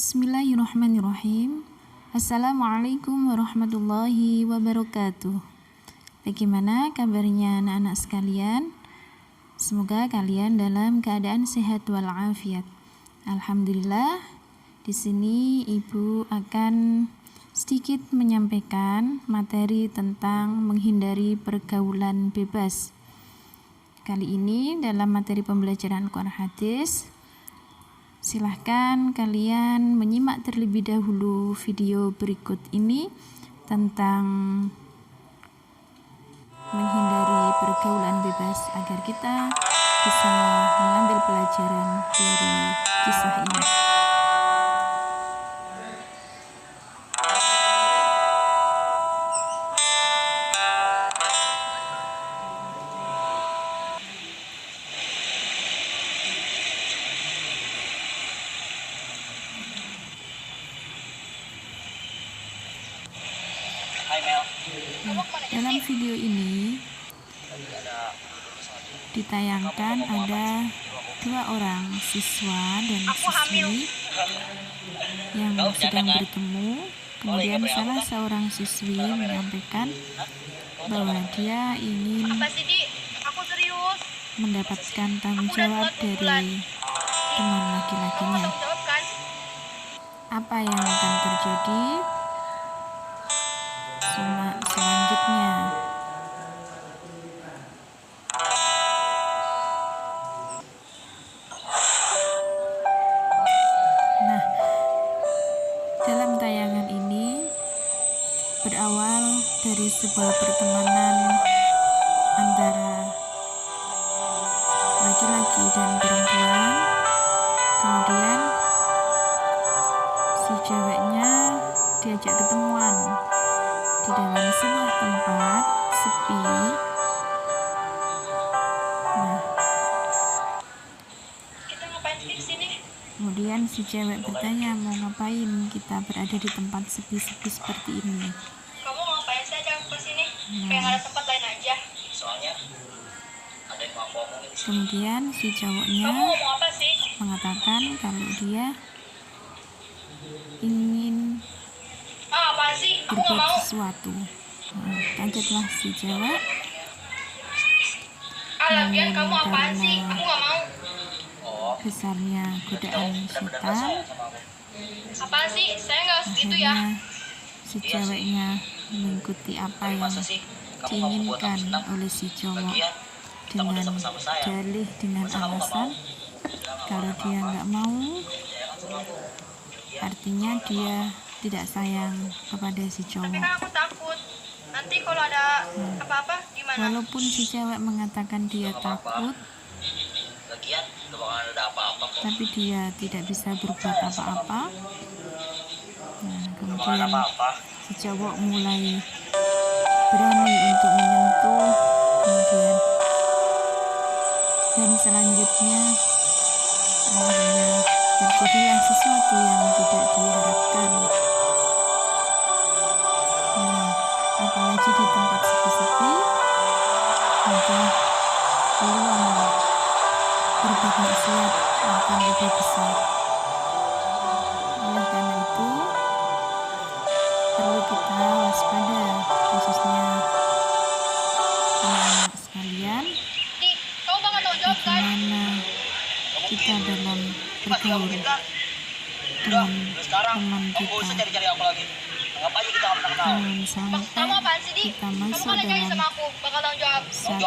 Bismillahirrahmanirrahim. Assalamualaikum warahmatullahi wabarakatuh. Bagaimana kabarnya anak-anak sekalian? Semoga kalian dalam keadaan sehat walafiat. Alhamdulillah. Di sini Ibu akan sedikit menyampaikan materi tentang menghindari pergaulan bebas. Kali ini dalam materi pembelajaran Quran Hadis, silahkan kalian menyimak terlebih dahulu video berikut ini tentang menghindari pergaulan bebas agar kita bisa mengambil pelajaran dari kisah ini. Dalam video ini ditayangkan ada dua orang siswa dan siswi yang sedang bertemu. Kemudian salah seorang siswi menyampaikan bahwa dia ingin mendapatkan tanggung jawab dari teman laki-lakinya. Apa yang akan terjadi selanjutnya? Nah, dalam tayangan ini berawal dari sebuah pertemanan antara laki-laki dan perempuan. Kemudian si ceweknya diajak ketemuan di dalam sebuah tempat sepi. Nah, kita ngapain sih di sini? kemudian si cewek bertanya, mau ngapain kita berada di tempat sepi-sepi seperti ini? Kamu ngapain sih ajak aku ke sini? Kayak ada tempat lain aja. Soalnya ada yang mau aku omongin. Kemudian si cowoknya Kamu ngomong apa sih? mengatakan kalau dia ingin Apa sih? Aku nggak berbuat mau. sesuatu. Kagetlah si cewek. Lagian kamu apaan sih? Karena Aku nggak mau. besarnya godaan setan, Apaan sih? Saya nggak segitu ya. akhirnya si ceweknya mengikuti apa yang diinginkan oleh si cowok dengan dalih, dengan alasan kalau dia nggak mau, artinya dia tidak sayang kepada si Tapi cowok. kan aku takut. Nanti kalau ada apa-apa gimana? Walaupun si cewek mengatakan dia takut, Lagian nggak bakalan ada apa-apa kok. tapi dia tidak bisa berbuat apa-apa. Nah, kemudian si cowok mulai berani untuk menyentuh, kemudian dan selanjutnya akhirnya terjadilah sesuatu yang tidak diharapkan. Nah, apalagi di tempat sepi-sepi, maka peluang berbuat maksiat akan lebih besar. Oleh karena itu, perlu kita waspada, khususnya anak-anak sekalian, Nih, kamu bakal tanggung jawab kan? bagaimana kita dalam bergaul dengan teman kita. Cari-cari aku lagi. Anggap aja kita nggak pernah kenal. Jangan Kamu sampai apaan sih, Di? kita Kamu masuk kan nyanyi dalam sama aku, bakal tanggung jawab. satu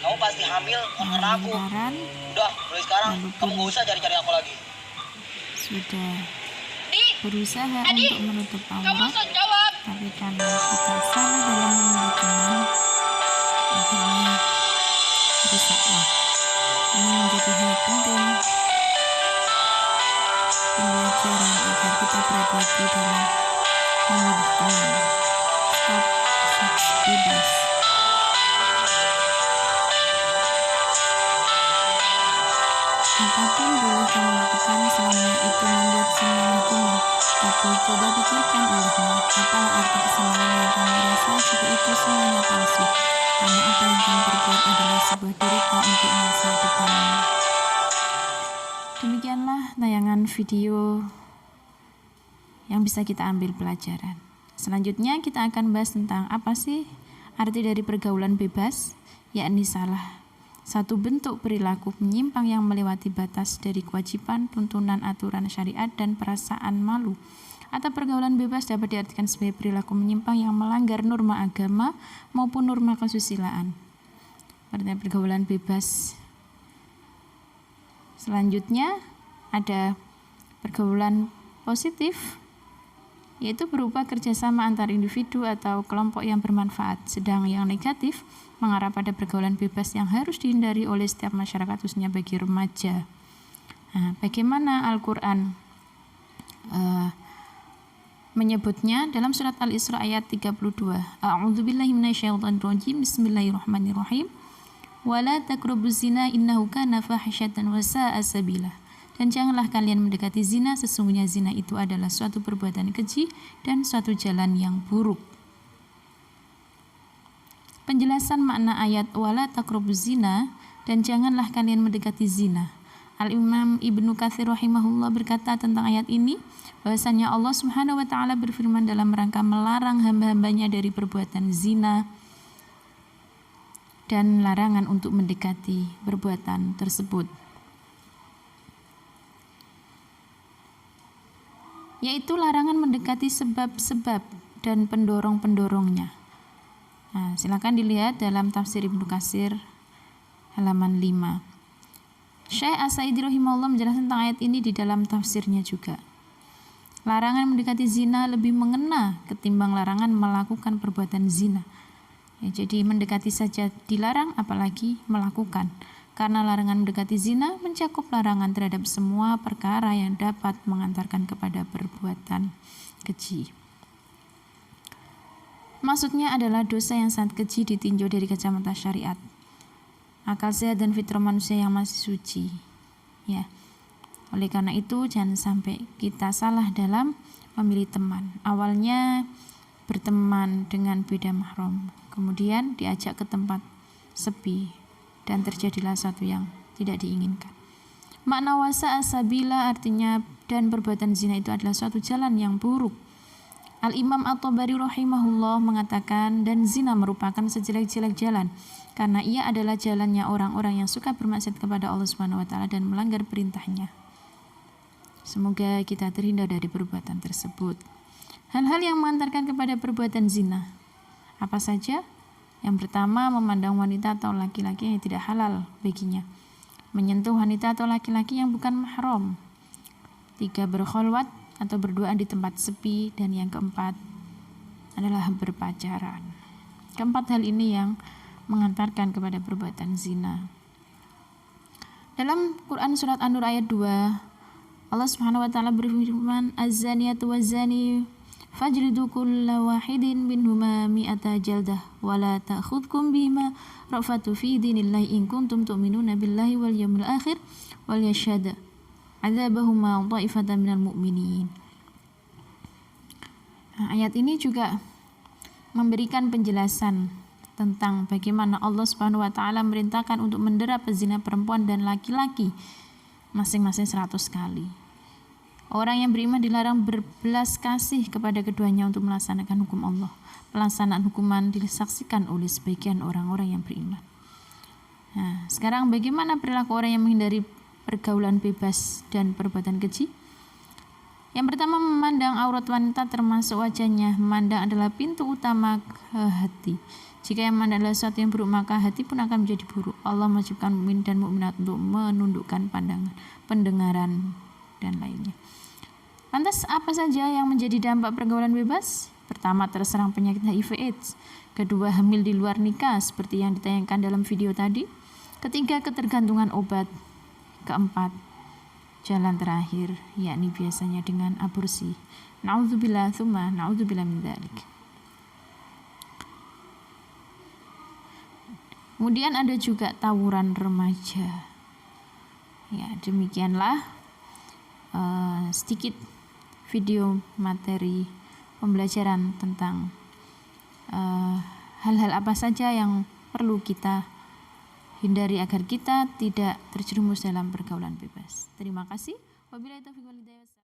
Kamu pasti hamil karena aku. lingkaran, Udah, mulai sekarang Walaupun- kamu gak usah cari-cari aku lagi. sudah Di, berusaha Adi, untuk menutup kamu aurat, langsung jawab. tapi karena kita salah dalam memilih teman, akhirnya rusaklah. Ini menjadi hal penting pembelajaran agar kita berhati-hati dalam memilih teman. Stop seks bebas. Apapun boleh kamu lakukan selama itu membuat senang hatimu, tapi coba pikirkan olehmu, apalah arti kesenangan yang kamu rasa jika itu semuanya palsu, karena apa yang kamu perbuat adalah sebuah derita untuk masa depanmu. Demikianlah tayangan video yang bisa kita ambil pelajaran. Selanjutnya kita akan bahas tentang apa sih arti dari pergaulan bebas, yakni salah satu bentuk perilaku menyimpang yang melewati batas dari kewajiban, tuntunan, aturan syariat, dan perasaan malu. Atau pergaulan bebas dapat diartikan sebagai perilaku menyimpang yang melanggar norma agama maupun norma kesusilaan. Pada pergaulan bebas. Selanjutnya ada pergaulan positif, yaitu berupa kerjasama antar individu atau kelompok yang bermanfaat. Sedang yang negatif mengarah pada pergaulan bebas yang harus dihindari oleh setiap masyarakat, khususnya bagi remaja. Nah, bagaimana Al-Quran menyebutnya dalam surat Al-Isra ayat 32. A'udzubillahi minasyaitonirrajim. Bismillahirrahmanirrahim. Wala taqrabuz zina innahu kana fahisyatan wa sa'a sabila. Dan janganlah kalian mendekati zina, sesungguhnya zina itu adalah suatu perbuatan keji dan suatu jalan yang buruk. Penjelasan makna ayat wala taqrabuz zina, dan janganlah kalian mendekati zina. Al-Imam Ibnu Katsir rahimahullah berkata tentang ayat ini bahwasanya Allah Subhanahu wa taala berfirman dalam rangka melarang hamba-hambanya dari perbuatan zina dan larangan untuk mendekati perbuatan tersebut, yaitu larangan mendekati sebab-sebab dan pendorong-pendorongnya. Nah, silakan dilihat dalam tafsir Ibnu Katsir halaman 5. Syekh As-Sa'idi rahimahullah menjelaskan tentang ayat ini di dalam tafsirnya juga. Larangan mendekati zina lebih mengena ketimbang larangan melakukan perbuatan zina. Ya, jadi mendekati saja dilarang, apalagi melakukan. Karena larangan mendekati zina mencakup larangan terhadap semua perkara yang dapat mengantarkan kepada perbuatan keji. Maksudnya adalah dosa yang sangat keji ditinjau dari kacamata syariat, akal sehat dan fitrah manusia yang masih suci. Ya. Oleh karena itu jangan sampai kita salah dalam memilih teman. Awalnya berteman dengan beda mahram, kemudian diajak ke tempat sepi dan terjadilah sesuatu yang tidak diinginkan. Makna wasa asabila artinya dan perbuatan zina itu adalah suatu jalan yang buruk. Al-Imam At-Tabari rahimahullah mengatakan, dan zina merupakan sejelek-jelek jalan karena ia adalah jalannya orang-orang yang suka bermaksiat kepada Allah Subhanahu wa taala dan melanggar perintahnya. Semoga kita terhindar dari perbuatan tersebut. Hal-hal yang mengantarkan kepada perbuatan zina apa saja? Yang pertama, memandang wanita atau laki-laki yang tidak halal baginya, menyentuh wanita atau laki-laki yang bukan mahram. 3, berkholwat atau berduaan di tempat sepi, dan yang keempat adalah berpacaran. Keempat hal ini yang mengantarkan kepada perbuatan zina. Dalam Quran surat An-Nur ayat 2, Allah Subhanahu wa taala berfirman, az-zaniyatu waz-zani fajlidu kulla wahidin minhuma mi'ata jaldah wa la ta'khudhukum bima rafatu fi dinillahi in kuntum tu'minuna billahi wal yawmil akhir wal yashhad adzabahuma ta'ifatan minal mu'minin. Nah, ayat ini juga memberikan penjelasan tentang bagaimana Allah Subhanahu wa taala merintahkan untuk mendera pezina perempuan dan laki-laki masing-masing 100 kali. Orang yang beriman dilarang berbelas kasih kepada keduanya untuk melaksanakan hukum Allah. Pelaksanaan hukuman disaksikan oleh sebagian orang-orang yang beriman. Nah, sekarang bagaimana perilaku orang yang menghindari pergaulan bebas dan perbuatan keji? Yang pertama, memandang aurat wanita termasuk wajahnya. Memandang adalah pintu utama ke hati. Jika yang memandang adalah sesuatu yang buruk, maka hati pun akan menjadi buruk. Allah mewajibkan mukmin dan mukminat untuk menundukkan pandangan, pendengaran, dan lainnya. Lantas apa saja yang menjadi dampak pergaulan bebas? Pertama, terserang penyakit HIV/AIDS. Kedua, hamil di luar nikah seperti yang ditayangkan dalam video tadi. Ketiga, ketergantungan obat. Keempat, jalan terakhir, yakni biasanya dengan aborsi. Na'udzubillah tsumma na'udzubillah min dzalik. Kemudian ada juga tawuran remaja. Ya, demikianlah sedikit video materi pembelajaran tentang hal-hal apa saja yang perlu kita hindari agar kita tidak terjerumus dalam pergaulan bebas. Terima kasih. Wabillahi taufiq wal hidayah.